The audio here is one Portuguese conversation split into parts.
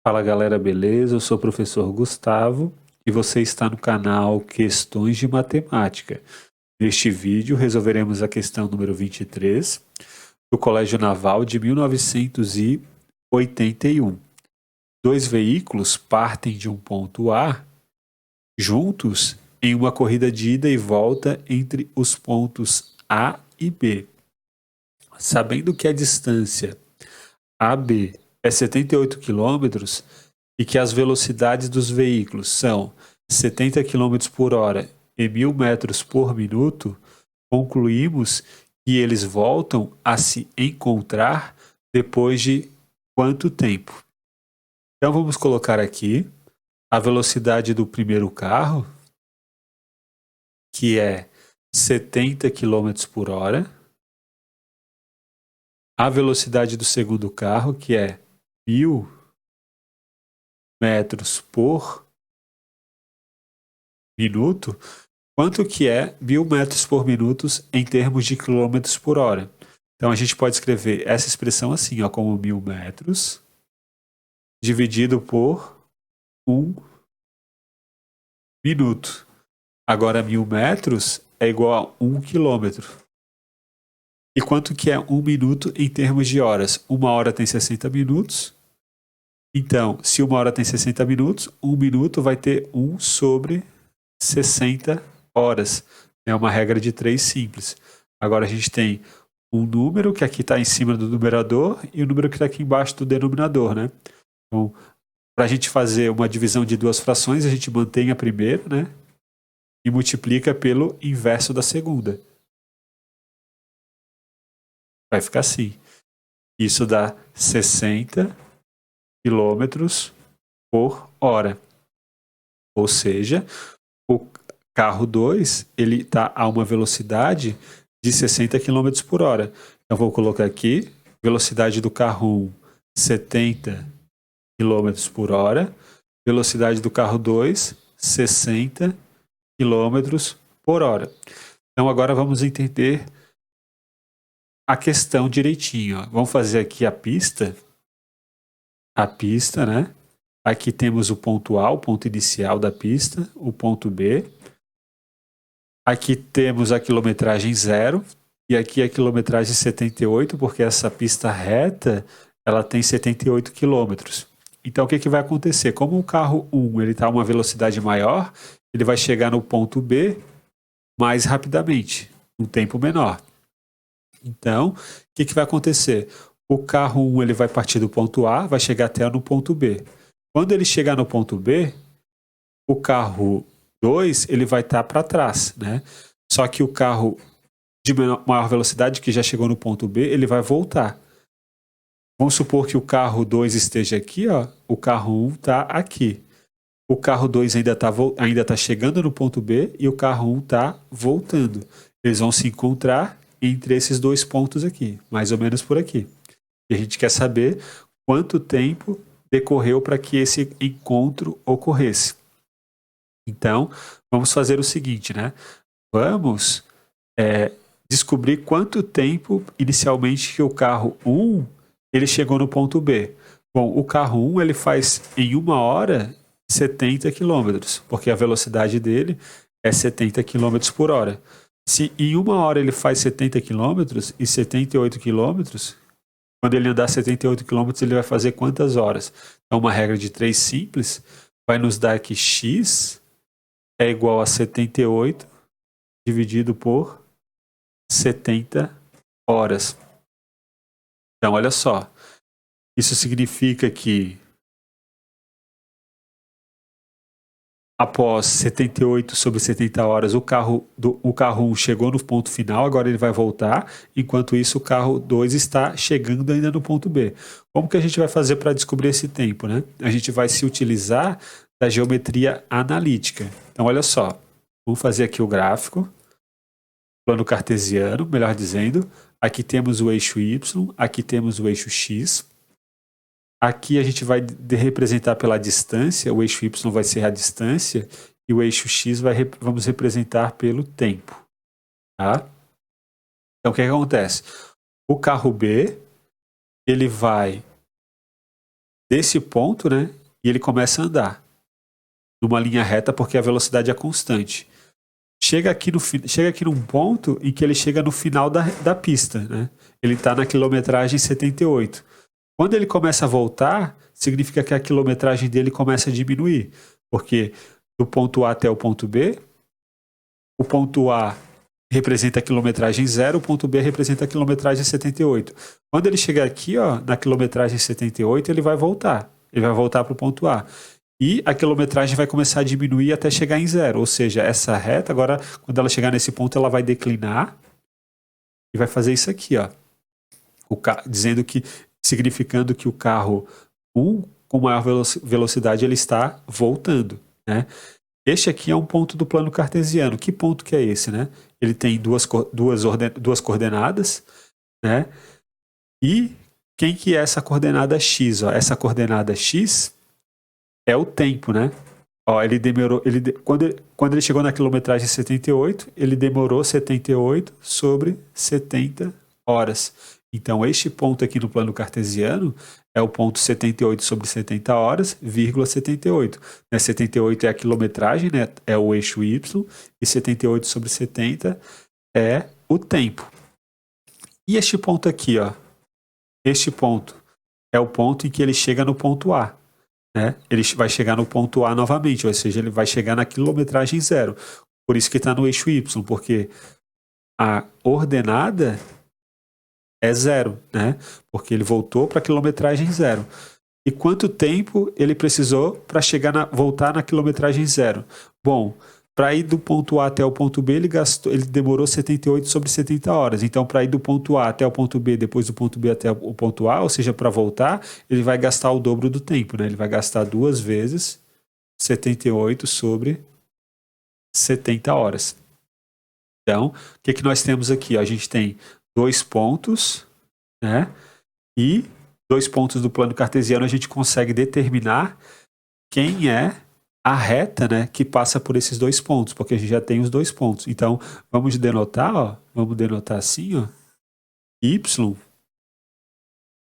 Fala galera, beleza? Eu sou o professor Gustavo e você está no canal Questões de Matemática. Neste vídeo resolveremos a questão número 23 do Colégio Naval de 1981. Dois veículos partem de um ponto A juntos em uma corrida de ida e volta entre os pontos A e B. Sabendo que a distância AB é 78 quilômetros e que as velocidades dos veículos são 70 km por hora e 1000 metros por minuto, concluímos que eles voltam a se encontrar depois de quanto tempo? Então vamos colocar aqui a velocidade do primeiro carro, que é 70 km por hora, a velocidade do segundo carro, que é 1000 metros por minuto. Quanto que é 1000 metros por minuto em termos de quilômetros por hora? Então a gente pode escrever essa expressão assim, ó, como 1000 metros dividido por 1 minuto. Agora 1000 metros é igual a 1 quilômetro. E quanto que é 1 minuto em termos de horas? Uma hora tem 60 minutos. Então, se uma hora tem 60 minutos, 1 minuto vai ter 1 sobre 60 horas. É uma regra de 3 simples. Agora a gente tem um número que aqui está em cima do numerador e o número que está aqui embaixo do denominador, né? Então, para a gente fazer uma divisão de duas frações, a gente mantém a primeira, né? E multiplica pelo inverso da segunda. Vai ficar assim. Isso dá 60 quilômetros por hora. Ou seja, o carro 2 ele está a uma velocidade de 60 km por hora. Então vou colocar aqui, velocidade do carro 1, 70 km por hora, velocidade do carro 2, 60 km por hora. Então agora vamos entender a questão direitinho. Ó. Vamos fazer aqui a pista, né? Aqui temos o ponto A, o ponto inicial da pista, o ponto B. Aqui temos a quilometragem 0 e aqui a quilometragem 78, porque essa pista reta ela tem 78 quilômetros. Então o que vai acontecer? Como o carro 1 está a uma velocidade maior, ele vai chegar no ponto B mais rapidamente, um tempo menor. Então, o que vai acontecer? O carro 1 ele vai partir do ponto A, vai chegar até no ponto B. Quando ele chegar no ponto B, o carro 2 ele vai estar para trás, né? Só que o carro de maior velocidade que já chegou no ponto B, ele vai voltar. Vamos supor que o carro 2 esteja aqui, ó, o carro 1 está aqui. O carro 2 ainda tá chegando no ponto B e o carro 1 está voltando. Eles vão se encontrar entre esses dois pontos aqui, mais ou menos por aqui. E a gente quer saber quanto tempo decorreu para que esse encontro ocorresse. Então, vamos fazer o seguinte, né? Vamos descobrir quanto tempo inicialmente que o carro 1 ele chegou no ponto B. Bom, o carro 1 ele faz em 1 hora 70 km, porque a velocidade dele é 70 km por hora. Se em 1 hora ele faz 70 km e 78 km, quando ele andar 78 km ele vai fazer quantas horas? Então, uma regra de 3 simples vai nos dar que x é igual a 78 dividido por 70 horas. Então, olha só. Isso significa que após 78 sobre 70 horas, o carro 1 chegou no ponto final, agora ele vai voltar, enquanto isso o carro 2 está chegando ainda no ponto B. Como que a gente vai fazer para descobrir esse tempo, né? A gente vai se utilizar da geometria analítica. Então, olha só, vamos fazer aqui o gráfico, plano cartesiano, melhor dizendo. Aqui temos o eixo Y, aqui temos o eixo X. Aqui a gente vai representar pela distância, o eixo Y vai ser a distância e o eixo X vamos representar pelo tempo. Tá? Então o que acontece? O carro B ele vai desse ponto, né? E ele começa a andar numa linha reta porque a velocidade é constante. Chega aqui num ponto em que ele chega no final da pista, né? Ele está na quilometragem 78. Quando ele começa a voltar, significa que a quilometragem dele começa a diminuir, porque do ponto A até o ponto B, o ponto A representa a quilometragem 0, o ponto B representa a quilometragem 78. Quando ele chegar aqui, ó, na quilometragem 78, ele vai voltar. Ele vai voltar para o ponto A. E a quilometragem vai começar a diminuir até chegar em 0. Ou seja, essa reta, agora, quando ela chegar nesse ponto, ela vai declinar e vai fazer isso aqui, ó. Significando que o carro 1, com maior velocidade, ele está voltando, né? Este aqui é um ponto do plano cartesiano. Que ponto que é esse, né? Ele tem duas coordenadas, né? E quem que é essa coordenada x? Ó? Essa coordenada x é o tempo, né? Ó, ele demorou, quando ele chegou na quilometragem 78, ele demorou 78 sobre 70 horas. Então, este ponto aqui no plano cartesiano é o ponto 78 sobre 70 horas, vírgula 78. 78 é a quilometragem, né? É o eixo y, e 78 sobre 70 é o tempo. E este ponto aqui, ó, este ponto é o ponto em que ele chega no ponto A. Né? Ele vai chegar no ponto A novamente, ou seja, ele vai chegar na quilometragem 0. Por isso que está no eixo y, porque a ordenada é 0, né? Porque ele voltou para a quilometragem 0. E quanto tempo ele precisou para voltar na quilometragem 0? Bom, para ir do ponto A até o ponto B, ele demorou 78 sobre 70 horas. Então, para ir do ponto A até o ponto B, depois do ponto B até o ponto A, ou seja, para voltar, ele vai gastar o dobro do tempo, né? Ele vai gastar 2 vezes 78 sobre 70 horas. Então, o que nós temos aqui? A gente tem 2 pontos, né? E 2 pontos do plano cartesiano a gente consegue determinar quem é a reta, né, que passa por esses 2 pontos, porque a gente já tem os 2 pontos. Então, vamos denotar assim, ó, y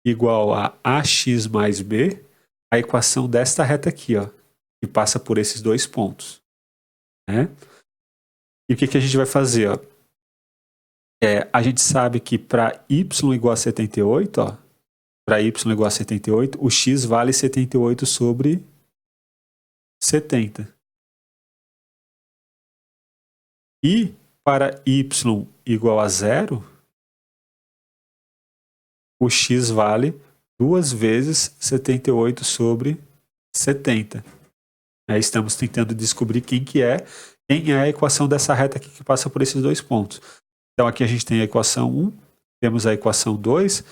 igual a ax mais b, a equação desta reta aqui, ó, que passa por esses 2 pontos, né? E o que a gente vai fazer, ó? A gente sabe que para y igual a 78, ó, para y igual a 78, o x vale 78 sobre 70. E para y igual a 0, o x vale 2 vezes 78 sobre 70. Estamos tentando descobrir quem é a equação dessa reta aqui que passa por esses 2 pontos. Então aqui a gente tem a equação 1, temos a equação 2.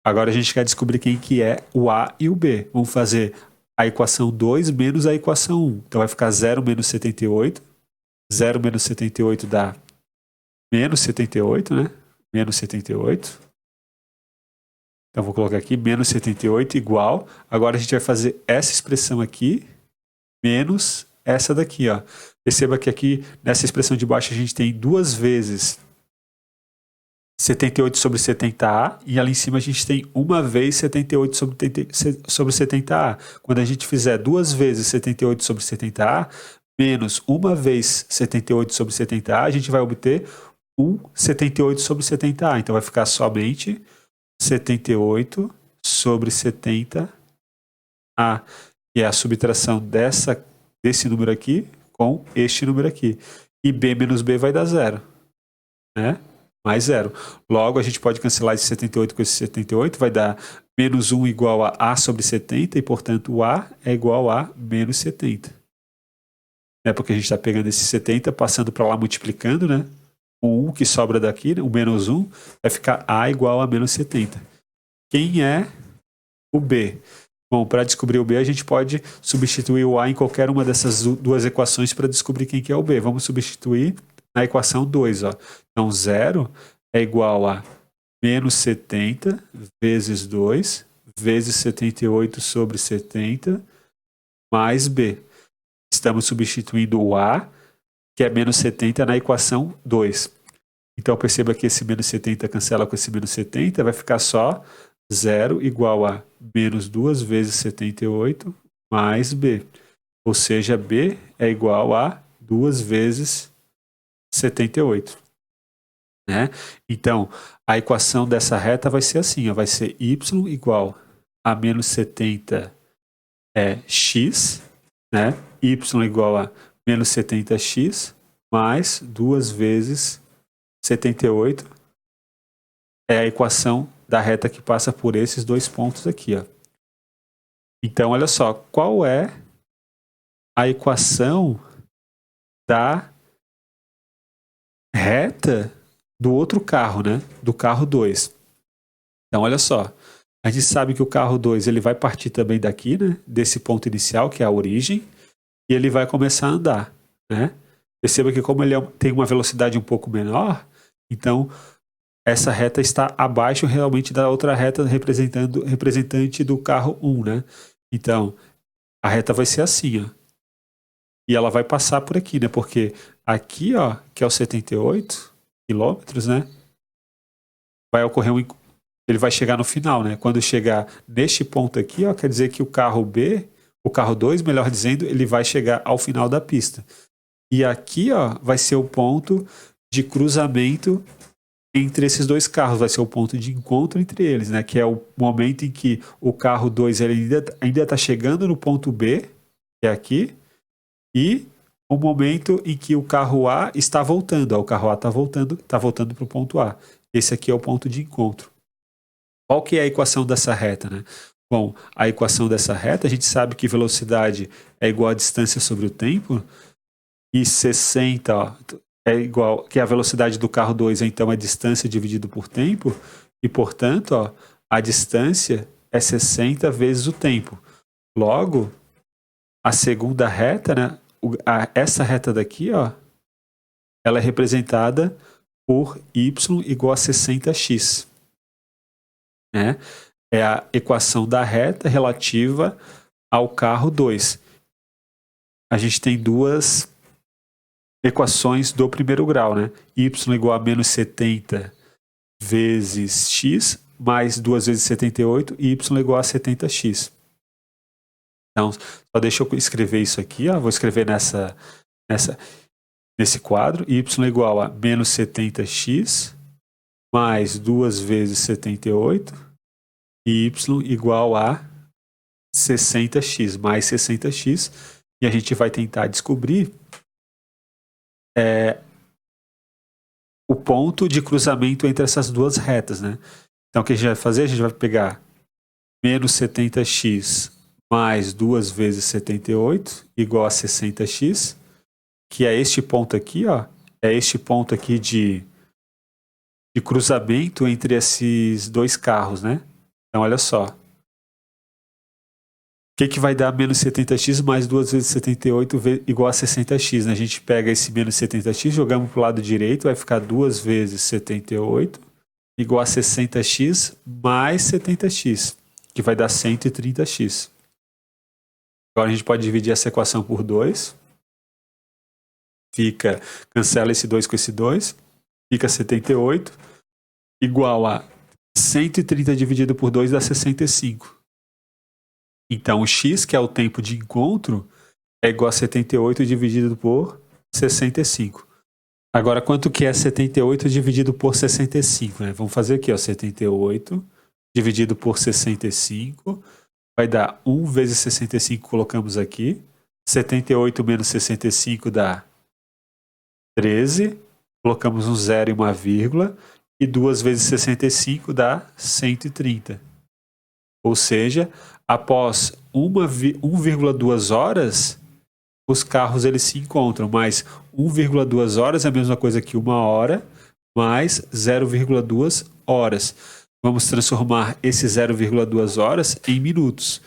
Agora a gente quer descobrir quem que é o A e o B. Vamos fazer a equação 2 menos a equação 1. Então vai ficar 0 menos 78. 0 menos 78 dá menos 78, né? Menos 78. Então vou colocar aqui menos 78 igual. Agora a gente vai fazer essa expressão aqui menos essa daqui, ó. Perceba que aqui nessa expressão de baixo a gente tem 2 vezes 78 sobre 70A, e ali em cima a gente tem 1 vez 78 sobre 70A. Quando a gente fizer 2 vezes 78 sobre 70A, menos 1 vez 78 sobre 70A, a gente vai obter 78 sobre 70A. Então vai ficar somente 78 sobre 70A, que é a subtração desse número aqui com este número aqui. E B menos B vai dar 0, né? Mais 0. Logo, a gente pode cancelar esse 78 com esse 78, vai dar menos 1 igual a A sobre 70, e, portanto, o A é igual a menos 70. Porque a gente está pegando esse 70, passando para lá, multiplicando, né? O 1 que sobra daqui, né? O menos 1, vai ficar A igual a menos 70. Quem é o B? Bom, para descobrir o B, a gente pode substituir o A em qualquer uma dessas 2 equações para descobrir quem que é o B. Vamos substituir na equação 2, ó. Então, 0 é igual a menos 70 vezes 2 vezes 78 sobre 70 mais B. Estamos substituindo o A, que é menos 70, na equação 2. Então, perceba que esse menos 70 cancela com esse menos 70, vai ficar só 0 igual a menos 2 vezes 78 mais B. Ou seja, B é igual a 2 vezes 78. Né? Então, a equação dessa reta vai ser assim, ó, vai ser y igual a menos 70 é x, né? Y igual a menos 70x mais 2 vezes 78 é a equação da reta que passa por esses dois pontos aqui, ó. Então, olha só, qual é a equação da reta do outro carro, né? Do carro 2. Então, olha só, a gente sabe que o carro 2 ele vai partir também daqui, né? Desse ponto inicial, que é a origem, e ele vai começar a andar, né? Perceba que como ele tem uma velocidade um pouco menor, então essa reta está abaixo realmente da outra reta representante do carro 1, né? Então, a reta vai ser assim, ó. E ela vai passar por aqui, né? Porque aqui, ó, que é os 78 quilômetros, né? Vai ocorrer ele vai chegar no final, né? Quando chegar neste ponto aqui, ó, quer dizer que o carro B, o carro 2, melhor dizendo, ele vai chegar ao final da pista. E aqui, ó, vai ser o ponto de cruzamento entre esses dois carros, vai ser o ponto de encontro entre eles, né? Que é o momento em que o carro 2 ainda está chegando no ponto B, que é aqui, e o momento em que o carro A está voltando. Ó, o carro A está voltando para o ponto A. Esse aqui é o ponto de encontro. Qual que é a equação dessa reta, né? Bom, a equação dessa reta, a gente sabe que velocidade é igual a distância sobre o tempo, e 60, ó, é igual, que é a velocidade do carro 2, então é distância dividido por tempo, e portanto, ó, a distância é 60 vezes o tempo. Logo, a segunda reta, né, essa reta daqui, ó, ela é representada por y igual a 60x. Né? É a equação da reta relativa ao carro 2. A gente tem duas equações do primeiro grau, né? Y igual a menos 70 vezes x mais 2 vezes 78 e y igual a 70x. Então, só deixa eu escrever isso aqui, ó. Vou escrever nesse quadro. Y igual a menos 70x mais 2 vezes 78 e y igual a 60x mais 60x. E a gente vai tentar descobrir o ponto de cruzamento entre essas duas retas, né? Então, o que a gente vai fazer? A gente vai pegar menos 70x mais 2 vezes 78 igual a 60x, que é este ponto aqui, ó. É este ponto aqui de cruzamento entre esses dois carros, né? Então, olha só. O que vai dar menos 70x mais 2 vezes 78 igual a 60x, né? A gente pega esse menos 70x, jogamos para o lado direito, vai ficar 2 vezes 78 igual a 60x mais 70x, que vai dar 130x. Agora a gente pode dividir essa equação por 2. Cancela esse 2 com esse 2. Fica 78 igual a 130 dividido por 2 dá 65. Então, o x, que é o tempo de encontro, é igual a 78 dividido por 65. Agora, quanto que é 78 dividido por 65? Né? Vamos fazer aqui, ó, 78 dividido por 65 vai dar 1 vezes 65, colocamos aqui. 78 menos 65 dá 13. Colocamos um 0 e uma vírgula. E 2 vezes 65 dá 130. Ou seja, após 1,2 horas, os carros eles se encontram, mas 1,2 horas é a mesma coisa que 1 hora, mais 0,2 horas. Vamos transformar esse 0,2 horas em minutos.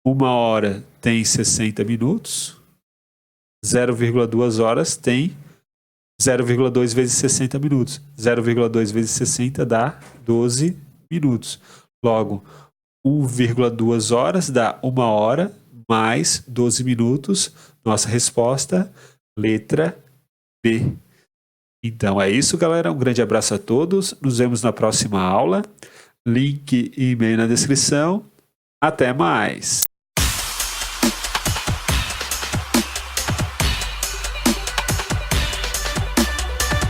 1 hora tem 60 minutos, 0,2 horas tem 0,2 vezes 60 minutos. 0,2 vezes 60 dá 12 minutos. Logo, 1,2 horas dá 1 hora mais 12 minutos. Nossa resposta, letra B. Então é isso, galera. Um grande abraço a todos. Nos vemos na próxima aula. Link e e-mail na descrição. Até mais!